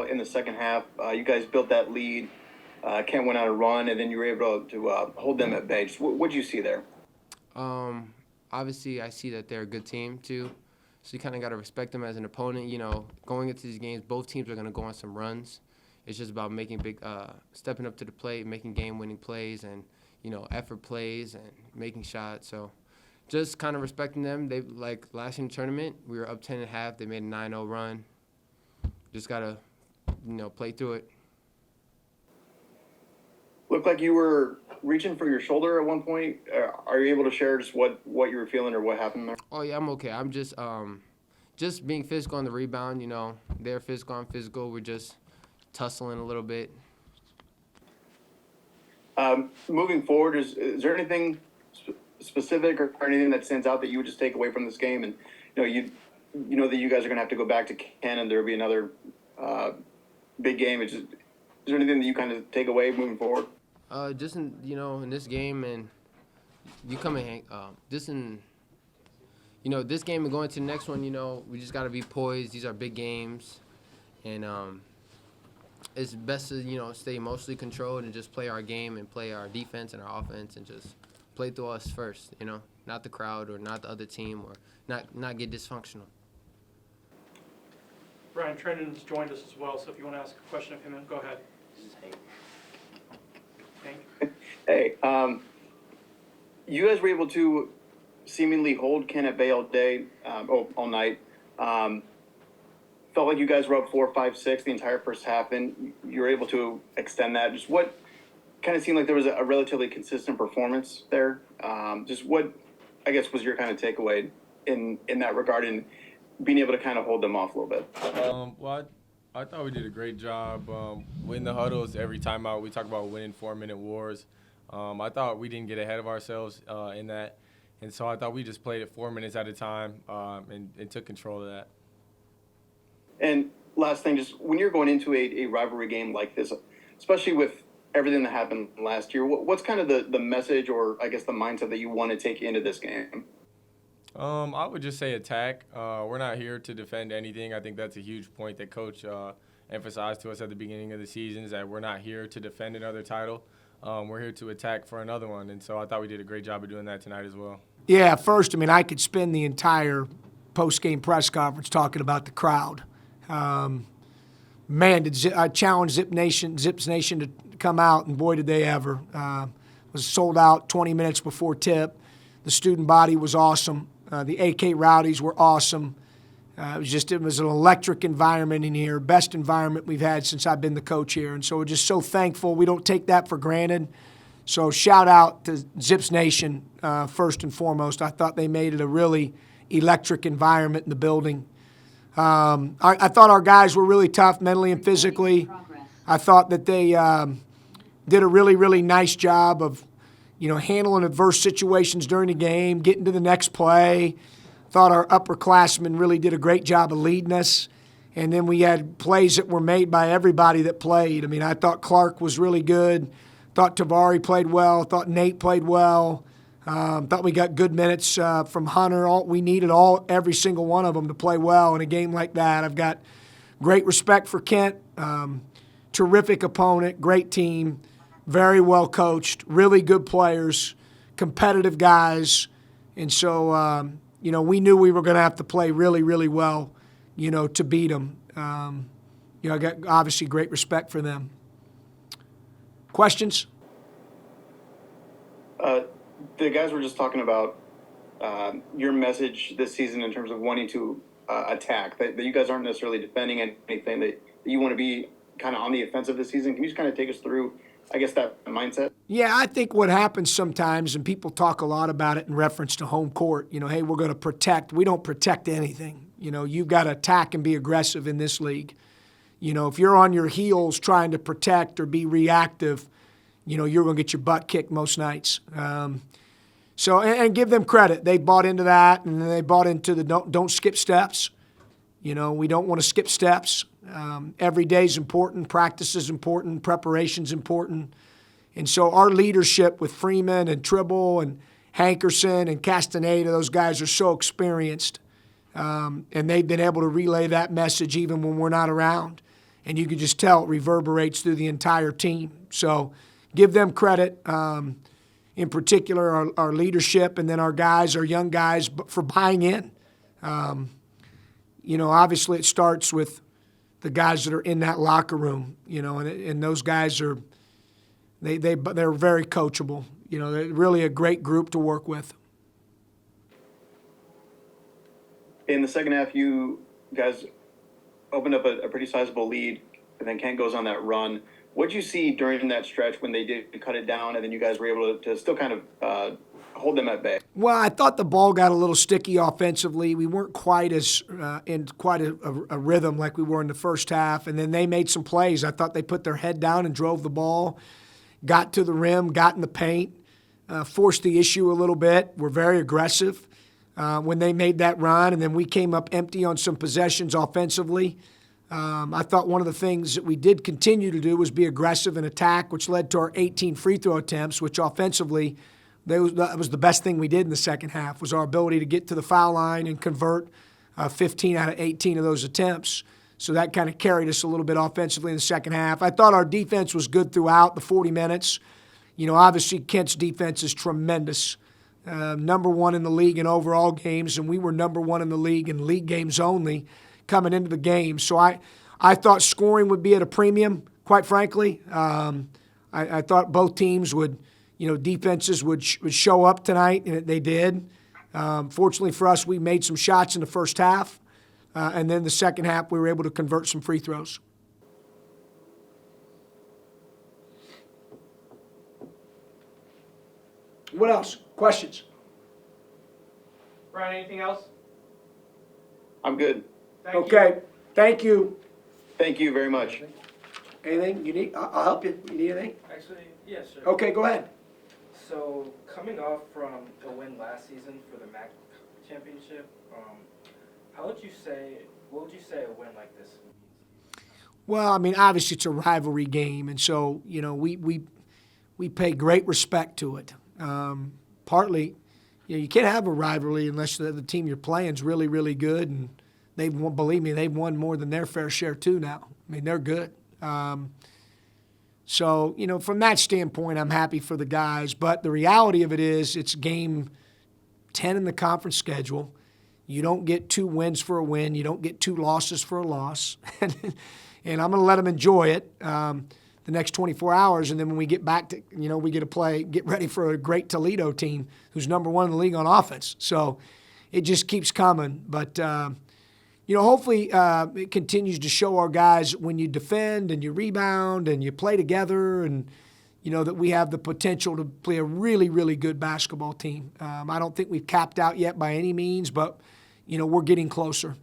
in the second half. You guys built that lead. Kent went on a run, and then you were able to hold them at bay. Just what did you see there? Um, Obviously, I see that they're a good team too, so you kind of got to respect them as an opponent. Going into these games, both teams are going to go on some runs. It's just about making stepping up to the plate, making game-winning plays, and effort plays and making shots. So, just kind of respecting them. They like last year in the tournament, we were up 10 and a half. They made a 9-0 run. Just gotta, play through it. Looked like you were reaching for your shoulder at one point. Are you able to share just what you were feeling or what happened there? Oh yeah, I'm okay. I'm just being physical on the rebound. They're physical, I'm physical. We're just tussling a little bit. Moving forward, is there anything specific or anything that stands out that you would just take away from this game? And you know that you guys are going to have to go back to Ken, and there will be another big game. Is there anything that you kind of take away moving forward? Just in this game, and you come and this game and going to the next one. We just got to be poised. These are big games, and it's best to stay emotionally controlled and just play our game and play our defense and our offense and just play through us first. Not the crowd or not the other team or not get dysfunctional. Brian Trendon's joined us as well, so if you want to ask a question of him, go ahead. Hey, you guys were able to seemingly hold Ken at bay all day, all night. Felt like you guys were up 4, 5, 6 the entire first half, and you were able to extend that. Just what kind of seemed like there was a relatively consistent performance there. Just what, I guess, was your kind of takeaway in that regard and being able to kind of hold them off a little bit? Well, I thought we did a great job winning the huddles every time out. We talk about winning 4-minute wars. I thought we didn't get ahead of ourselves in that. And so I thought we just played it 4 minutes at a time and took control of that. And last thing, just when you're going into a rivalry game like this, especially with everything that happened last year, what's kind of the message or, I guess, the mindset that you want to take into this game? I would just say attack. We're not here to defend anything. I think that's a huge point that Coach emphasized to us at the beginning of the season, is that we're not here to defend another title. We're here to attack for another one. And so I thought we did a great job of doing that tonight as well. Yeah, first, I could spend the entire post-game press conference talking about the crowd. I challenged Zips Nation to come out, and boy, did they ever. It was sold out 20 minutes before tip. The student body was awesome. The AK Rowdies were awesome. It was an electric environment in here, best environment we've had since I've been the coach here. And so we're just so thankful. We don't take that for granted. So shout out to Zips Nation first and foremost. I thought they made it a really electric environment in the building. I thought our guys were really tough mentally and physically. I thought that they did a really, really nice job of handling adverse situations during the game, getting to the next play. Thought our upperclassmen really did a great job of leading us. And then we had plays that were made by everybody that played. I thought Clark was really good. Thought Tavari played well. Thought Nate played well. Thought we got good minutes from Hunter. We needed every single one of them to play well in a game like that. I've got great respect for Kent. Terrific opponent, great team, very well coached, really good players, competitive guys. And so, we knew we were going to have to play really, really well, to beat them. I got obviously great respect for them. Questions? The guys were just talking about your message this season in terms of wanting to attack, that you guys aren't necessarily defending anything, that you want to be kind of on the offensive this season. Can you just kind of take us through, I guess, that mindset? Yeah, I think what happens sometimes, and people talk a lot about it in reference to home court, hey, we're going to protect. We don't protect anything. You've got to attack and be aggressive in this league. If you're on your heels trying to protect or be reactive, you're going to get your butt kicked most nights. So give them credit. They bought into that, and they bought into the don't skip steps. We don't want to skip steps. Every day is important. Practice is important. Preparation's important. And so our leadership with Freeman and Tribble and Hankerson and Castaneda, those guys are so experienced. And they've been able to relay that message even when we're not around. and you can just tell it reverberates through the entire team. So give them credit, in particular our leadership, and then our guys, our young guys, for buying in. Obviously it starts with the guys that are in that locker room, and those guys are they're very coachable. They're really a great group to work with. In the second half, you guys opened up a pretty sizable lead, and then Kent goes on that run. What did you see during that stretch when they did cut it down, and then you guys were able to still kind of hold them at bay? Well, I thought the ball got a little sticky offensively. We weren't quite as in quite a rhythm like we were in the first half, and then they made some plays. I thought they put their head down and drove the ball, got to the rim, got in the paint, forced the issue a little bit. Were very aggressive when they made that run, and then we came up empty on some possessions offensively. I thought one of the things that we did continue to do was be aggressive and attack, which led to our 18 free throw attempts, which offensively that was the best thing we did in the second half, was our ability to get to the foul line and convert 15 out of 18 of those attempts. So that kind of carried us a little bit offensively in the second half. I thought our defense was good throughout the 40 minutes. Obviously Kent's defense is tremendous. Number one in the league in overall games, and we were number one in the league in league games only coming into the game. So I thought scoring would be at a premium, quite frankly. I thought both teams would, defenses would show up tonight, and they did. Fortunately for us, we made some shots in the first half, and then the second half we were able to convert some free throws. What else? Questions? Brian, anything else? I'm good. Thank you. Okay. Thank you. Thank you very much. Anything you need? I'll help you. You need anything? Actually, yes, sir. Okay, go ahead. So, coming off from a win last season for the MAC championship, what would you say a win like this means? Well, I mean, obviously it's a rivalry game, and so we pay great respect to it. Partly, you can't have a rivalry unless the team you're playing is really, really good, and they've won, believe me, they've won more than their fair share too now. I mean, they're good. So, from that standpoint, I'm happy for the guys. But the reality of it is it's game 10 in the conference schedule. You don't get 2 wins for a win. You don't get 2 losses for a loss. And I'm going to let them enjoy it the next 24 hours. And then when we get back to, we get to get ready for a great Toledo team who's number one in the league on offense. So it just keeps coming. But, hopefully it continues to show our guys when you defend and you rebound and you play together and, that we have the potential to play a really, really good basketball team. I don't think we've capped out yet by any means, but, we're getting closer.